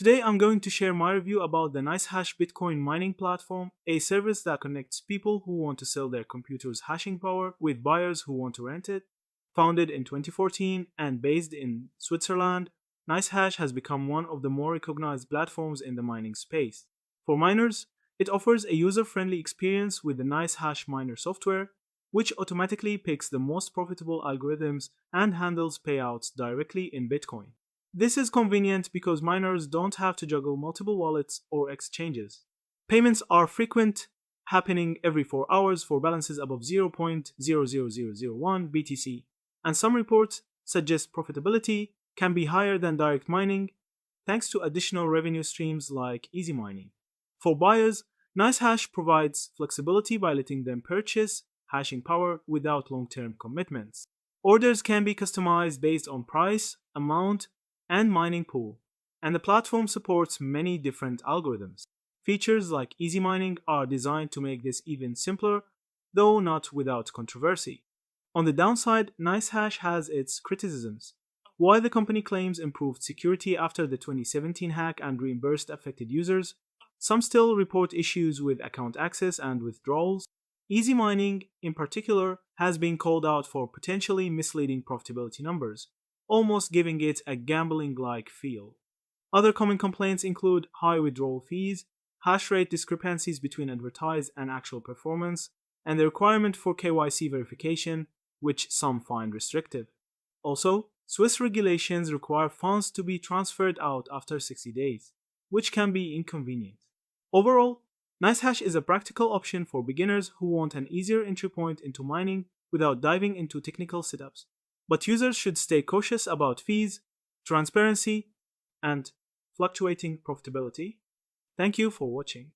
Today I'm going to share my review about the NiceHash Bitcoin mining platform, a service that connects people who want to sell their computer's hashing power with buyers who want to rent it. Founded in 2014 and based in Switzerland, NiceHash has become one of the more recognized platforms in the mining space. For miners, it offers a user-friendly experience with the NiceHash miner software, which automatically picks the most profitable algorithms and handles payouts directly in Bitcoin. This is convenient because miners don't have to juggle multiple wallets or exchanges. Payments are frequent, happening every 4 hours for balances above 0.00001 BTC, and some reports suggest profitability can be higher than direct mining thanks to additional revenue streams like easy mining. For buyers, NiceHash provides flexibility by letting them purchase hashing power without long-term commitments. Orders can be customized based on price, amount, and mining pool, and the platform supports many different algorithms. Features like easy mining are designed to make this even simpler, though not without controversy. On the downside, NiceHash has its criticisms. While the company claims improved security after the 2017 hack and reimbursed affected users, some still report issues with account access and withdrawals. Easy mining, in particular, has been called out for potentially misleading profitability numbers, almost giving it a gambling-like feel. Other common complaints include high withdrawal fees, hash rate discrepancies between advertised and actual performance, and the requirement for KYC verification, which some find restrictive. Also, Swiss regulations require funds to be transferred out after 60 days, which can be inconvenient. Overall, NiceHash is a practical option for beginners who want an easier entry point into mining without diving into technical setups. But users should stay cautious about fees, transparency, and fluctuating profitability. Thank you for watching.